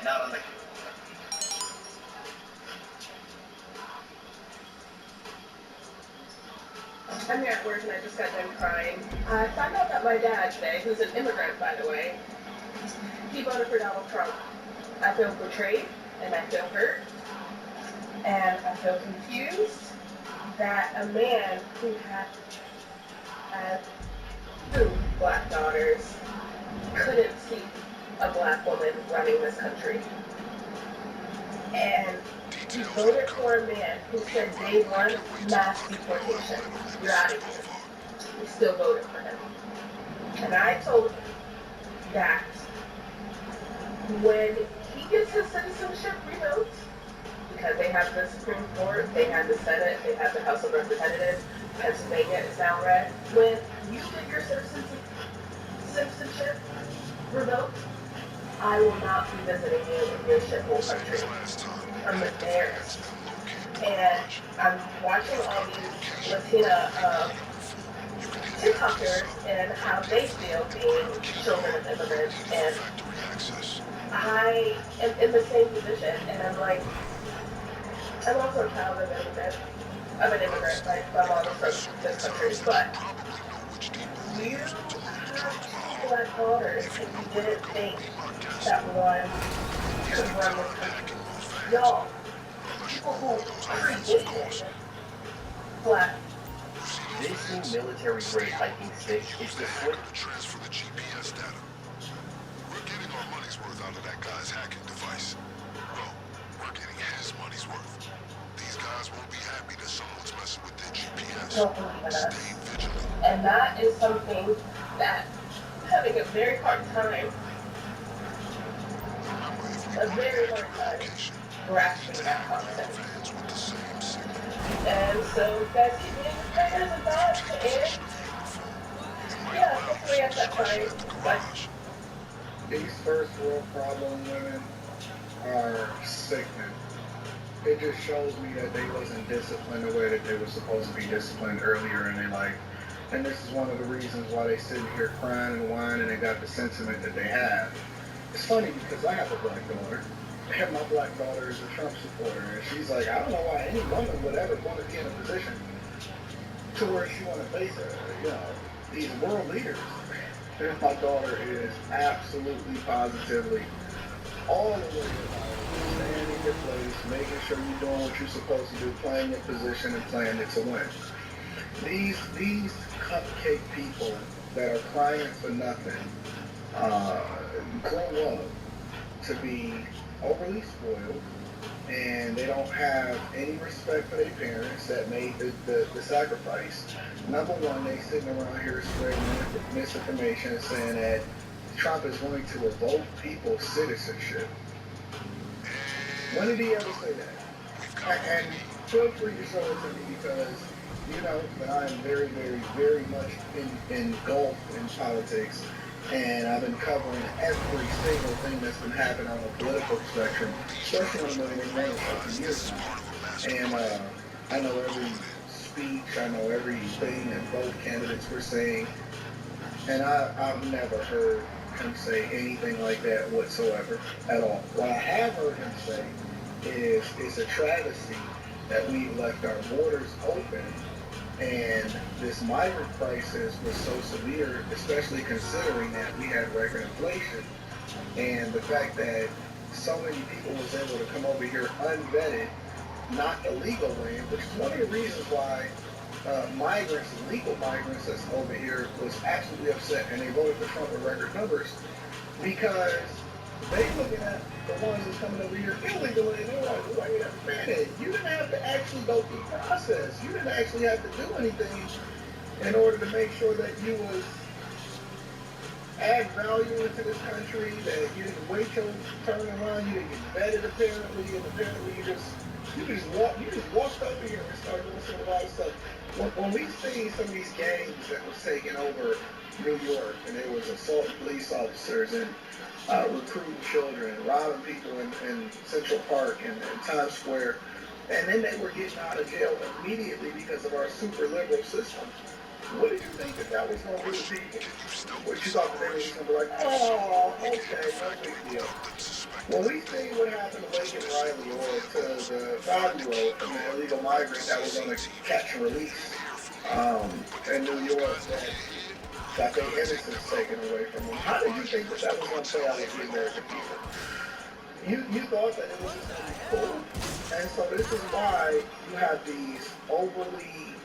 not on the... I'm here at work and I just got done crying. I found out that my dad today, who's an immigrant by the way, he voted for Donald Trump. I feel betrayed and I feel hurt and I feel confused that a man who had 2 black daughters couldn't see a black woman running this country. And he voted for a man who said day one, mass deportation. You're out of here. He still voted for him. And I told him that when he gets his citizenship revoked, because they have the Supreme Court, they have the Senate, they have the House of Representatives, Pennsylvania is now red. When you get your citizenship revoked, I will not be visiting you in your shithole country. I'm embarrassed. And I'm watching all these Latina TikTokers and how they feel being children of immigrants. And I am in the same position. And I'm like, I'm also a child of an immigrant, like my mom is from this country. But you have 2 black daughters and you didn't think that one could run this country. Y'all, people who created black. This new military-grade hiking stick is the swift... Transfer the GPS data. We're getting our money's worth out of that guy's hacking device. Well, we're getting his money's worth. These guys won't be happy that someone's messing with their GPS. Don't believe in us. Stay vigilant. And that is something that I'm having a very hard time, grasping that concept. And so guys keep me in your prayers and thoughts, and yeah, hopefully at that time, but these first world problem women are sickening. It just shows me that they wasn't disciplined the way that they were supposed to be disciplined earlier in their life. And this is one of the reasons why they sitting here crying and whining and got the sentiment that they have. It's funny because I have a black daughter. And my black daughter is a Trump supporter. And she's like, I don't know why any woman would ever want to be in a position to where she want to face these world leaders. And my daughter is absolutely, positively all the way about standing in your place, making sure you're doing what you're supposed to do, playing your position and playing it to win. These cupcake people that are crying for nothing grow up to be overly spoiled, and they don't have any respect for their parents that made the sacrifice. Number one, they sitting around here spreading misinformation and saying that Trump is going to revoke people's citizenship. When did he ever say that? And feel free to show it to me, because you know that I am very, very, very much engulfed in politics, and I've been covering every single thing that's been happening on the political spectrum, especially when I've been running for years now. And I know every speech, I know everything that both candidates were saying, and I've never heard him say anything like that whatsoever at all. What I have heard him say is it's a travesty that we left our borders open, and this migrant crisis was so severe, especially considering that we had record inflation, and the fact that so many people was able to come over here unvetted, not illegal way, which is one of the reasons why migrants, legal migrants that's over here, was absolutely upset, and they voted for Trump with record numbers, because they looking at the ones that's coming over here illegally, and they're like, wait a minute, you didn't have to actually go through the process. You didn't actually have to do anything in order to make sure that you was add value into this country, that you didn't wait your turn around, you didn't get vetted apparently, and apparently you just walked over here and started doing some of a lot of stuff. When we see some of these gangs that was taking over New York, and there was assaulting police officers and recruiting children, robbing people in Central Park and Times Square, and then they were getting out of jail immediately because of our super liberal system. What did you think that was going to do to people? What you thought that they were going to be like, oh, okay, no big deal. When we see what happened to Lincoln Riley or to the 5-year-old from the illegal migrant that was on a catch and release in New York that got their innocence taken away from them, how did you think that that was going to play out with the American people? You thought that it was just going to be cool. And so this is why you have these overly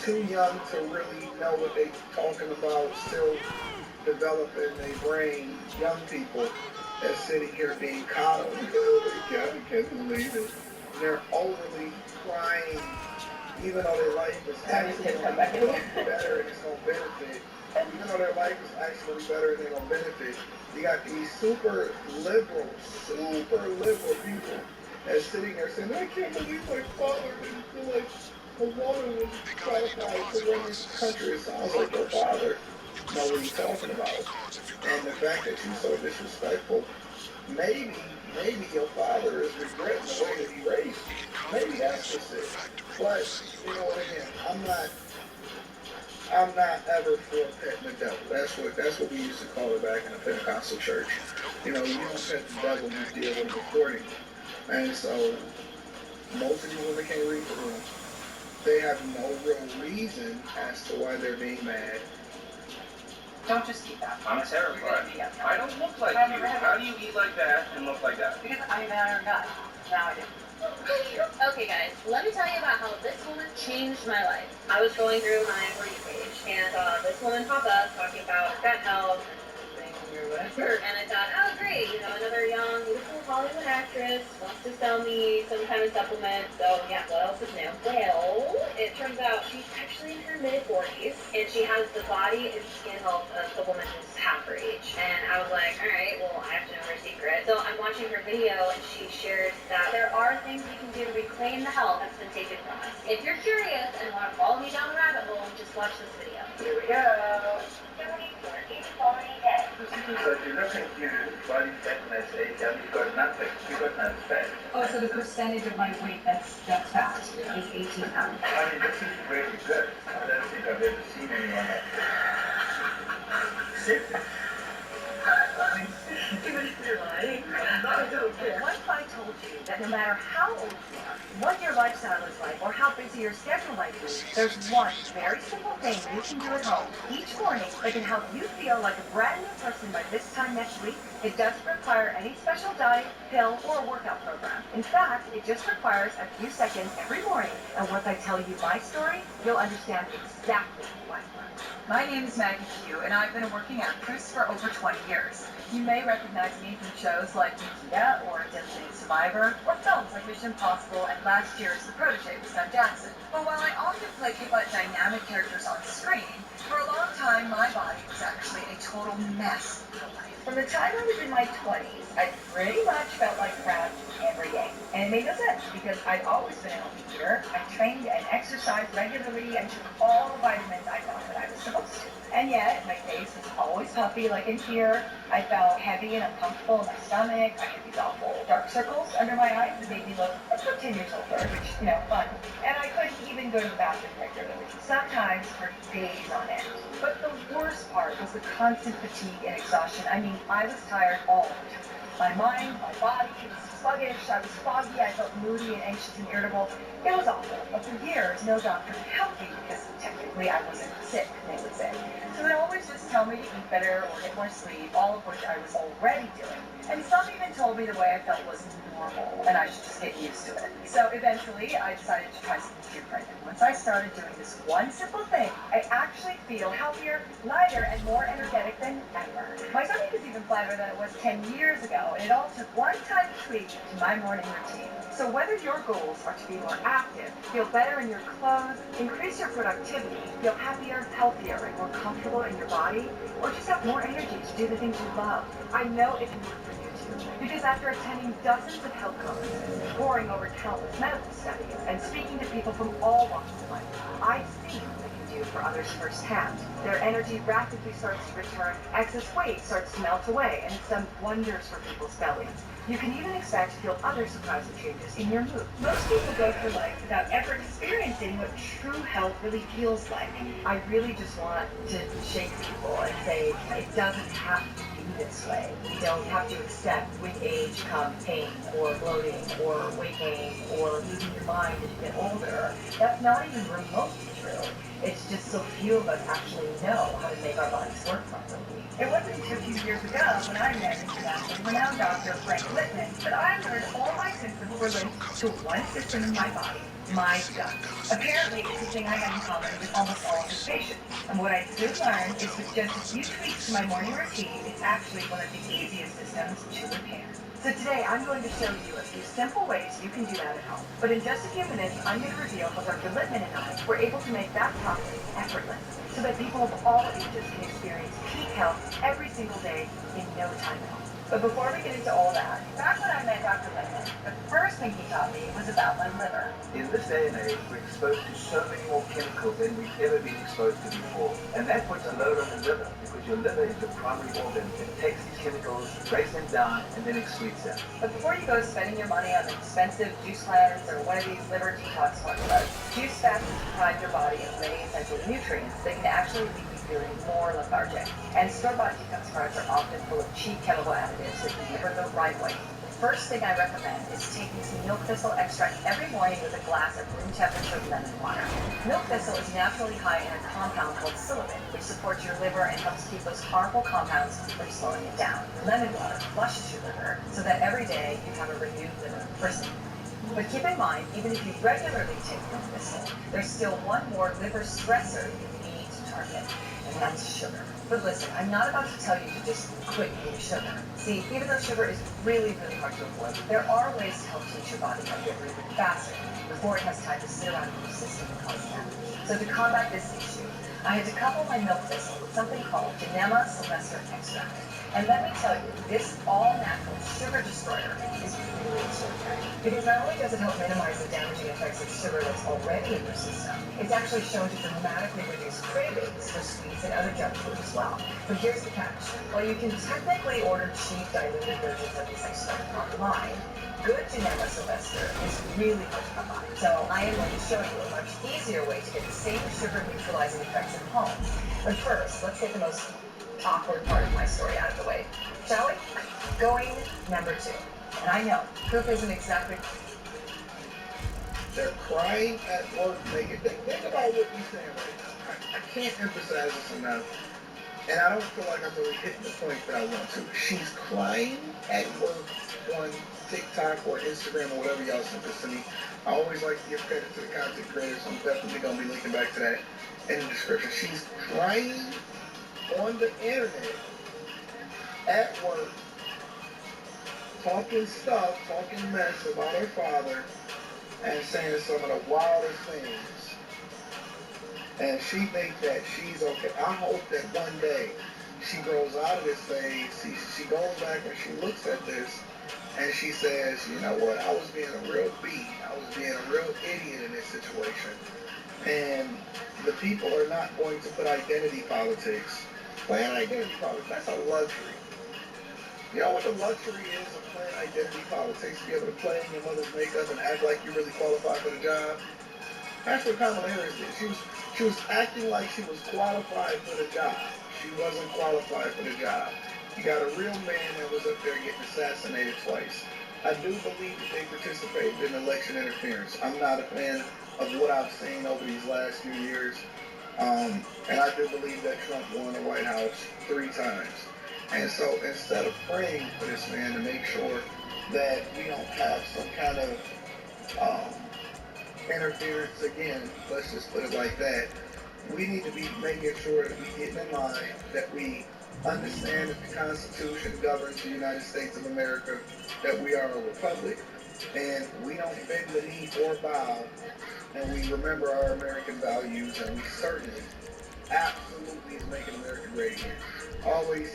too young to really know what they're talking about, still developing their brain, young people that's sitting here being coddled. Oh my God, I can't believe it. And they're overly crying, even though their life is actually going to be better and it's going to benefit. Even though their life is actually better and they're going to benefit, you got these super liberal people that's sitting there saying, I can't believe my father didn't feel like a woman was qualified to run this country. It sounds like your father know what he's talking about. And the fact that you're so disrespectful, maybe your father is regretting the way that he raised you. Maybe that's just it. But, you know what, again, I'm not ever for petting the devil. That's what we used to call it back in the Pentecostal church. You know, you don't pet the devil, you deal with him accordingly. And so most of these women can't read the room. They have no real reason as to why they're being mad. Don't just keep that. I'm terrified. I don't look like you. How do you eat like that and look like that? Because I'm a nut. Now I do. Okay guys, let me tell you about how this woman changed my life. I was going through my For You page and this woman popped up talking about gut health and or whatever. And I thought, oh great, you know, another young, beautiful Hollywood actress wants to sell me some kind of supplement. So yeah, what else is new? Well, it turns out she's actually in her mid-40s and she has the body and skin health of a woman who's half her age. And I was like, alright, well I have to know her secret. So I'm watching her video and she shares that there are things we can do to reclaim the health that's been taken from us. If you're curious and want to follow me down the rabbit hole, just watch this video. Here we go. So if you look at your body fat mass age, you've got nothing. You've got no fat. Oh, so the percentage of my weight that's fat is 18 pounds. I mean, this is really good. I don't think I've ever seen anyone like this. I mean, even if you're lying, I don't care. What if I told you that no matter how old you are, what your lifestyle is like, or how busy your schedule might be, there's one very simple thing you can do at home each morning that can help you feel like a brand new person by this time next week? It doesn't require any special diet, pill, or workout program. In fact, it just requires a few seconds every morning. And once I tell you my story, you'll understand exactly why I learned. My name is Maggie Q, and I've been a working actress for over 20 years. You may recognize me from shows like Nikita or Designated Survivor, or films like Mission Impossible and last year's The Protégé with Sam Jackson. But while I often play but dynamic characters on screen, for a long time my body was actually a total mess in real life. From the time I was in my 20s, I pretty much felt like crap every day. And it made no sense because I'd always been a healthy eater. I trained and exercised regularly and took all the vitamins I thought that I was supposed to. And yet, my face was always puffy like in here. I felt heavy and uncomfortable in my stomach. I had these awful dark circles under my eyes that made me look about 10 years older, which, you know, fun. And I couldn't even go to the bathroom regularly, sometimes for days on end. But the worst part was the constant fatigue and exhaustion. I mean, I was tired all the time. My mind, my body, it was sluggish, I was foggy, I felt moody and anxious and irritable. It was awful, but for years, no doctor could help me because technically I wasn't sick, they would say. So they'd always just tell me to eat better or get more sleep, all of which I was already doing. And some even told me the way I felt was normal, and I should just get used to it. So eventually, I decided to try something different. And once I started doing this one simple thing, I actually feel healthier, lighter, and more energetic than ever. My stomach is even flatter than it was 10 years ago, and it all took one tiny tweak to my morning routine. So whether your goals are to be more active, feel better in your clothes, increase your productivity, feel happier, healthier, and more comfortable in your body, or just have more energy to do the things you love, I know it can work for you too. Because after attending dozens of health conferences, poring over countless medical studies, and speaking to people from all walks of life, I've seen the do for others firsthand. Their energy rapidly starts to return, excess weight starts to melt away, and it's done wonders for people's bellies. You can even expect to feel other surprising changes in your mood. Most people go through life without ever experiencing what true health really feels like. I really just want to shake people and say it doesn't have to be this way. You don't have to accept with age come pain or bloating or weight gain or losing your mind as you get older. That's not even remotely true. It's just so few of us actually know how to make our bodies work properly. It wasn't until a few years ago when I met internationally renowned Dr. Frank Littman that I learned all my symptoms were linked to one system in my body, my gut. Apparently, it's a thing I had in common with almost all of his patients. And what I soon learned is with just a few tweaks to my morning routine, it's actually one of the easiest systems to repair. So today, I'm going to show you a few simple ways you can do that at home. But in just a few minutes, I'm going to reveal how Dr. Littman and I were able to make that process effortless, so that people of all ages can experience peak health every single day in no time at all. But before we get into all that, back when I met Dr. Littman, the first thing he taught me was about my liver. In this day and age, we're exposed to so many more chemicals than we've ever been exposed to before. And that puts a load on the liver, because your liver is the primary organ. It takes these chemicals, breaks them down, and then excretes them. But before you go spending your money on expensive juice cleanse or one of these liver detox formulas, juice fasts deprive your body of many essential nutrients that can actually leave you feeling more lethargic. And store-bought detoxifiers are often full of cheap chemical additives that can liver the right way. First thing I recommend is taking some milk thistle extract every morning with a glass of room temperature lemon water. Milk thistle is naturally high in a compound called psilocybin, which supports your liver and helps keep those harmful compounds from slowing it down. Lemon water flushes your liver so that every day you have a renewed liver first. But keep in mind, even if you regularly take milk thistle, there's still one more liver stressor you need to target, and that's sugar. But listen, I'm not about to tell you to just quit eating sugar. See, even though sugar is really hard to avoid, there are ways to help teach your body how to get rid of it faster before it has time to sit around in your system and cause damage. So to combat this issue, I had to couple my milk thistle with something called Genema sylvester extract. And let me tell you, this all-natural sugar destroyer is really extraordinary. Because not only does it help minimize the damaging effects of sugar that's already in your system, it's actually shown to dramatically reduce cravings for sweets and other junk food as well. But here's the catch. While you can technically order cheap diluted versions of this extract online, good Genema sylvester is really hard to come by. So I am going to show you a much easier way to get the same sugar neutralizing effects at home. But first, let's get the most awkward part of my story out of the way, shall we? Going number 2. And I know, poop isn't exactly... They're crying at work. Think about what you're saying right now. I can't emphasize this enough. And I don't feel like I'm really hitting the point that I want to. She's crying at work on TikTok or Instagram or whatever y'all sent this to me. I always like to give credit to the content creators, so I'm definitely going to be linking back to that in the description. She's crying on the internet at work, talking mess about her father and saying some of the wildest things. And she thinks that she's okay. I hope that one day she grows out of this phase. She goes back and she looks at this and she says, you know what, I was being a real B. I was being a real idiot in this situation. And the people are not going to put identity politics. Playing identity politics, that's a luxury. You know what the luxury is of playing identity politics? To be able to play in your mother's makeup and act like you really qualify for the job? That's what Kamala Harris did. She was acting like she was qualified for the job. She wasn't qualified for the job. You got a real man that was up there getting assassinated twice. I do believe that they participated in election interference. I'm not a fan of what I've seen over these last few years. And I do believe that Trump won the White House 3 times. And so instead of praying for this man to make sure that we don't have some kind of interference again, let's just put it like that, we need to be making sure that we get in line, that we understand that the Constitution governs the United States of America, that we are a republic, and we don't bend the knee or bow, and we remember our American values, and we certainly, absolutely is making America great again. Already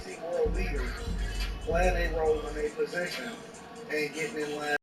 see world leaders playing a role in a position and getting in line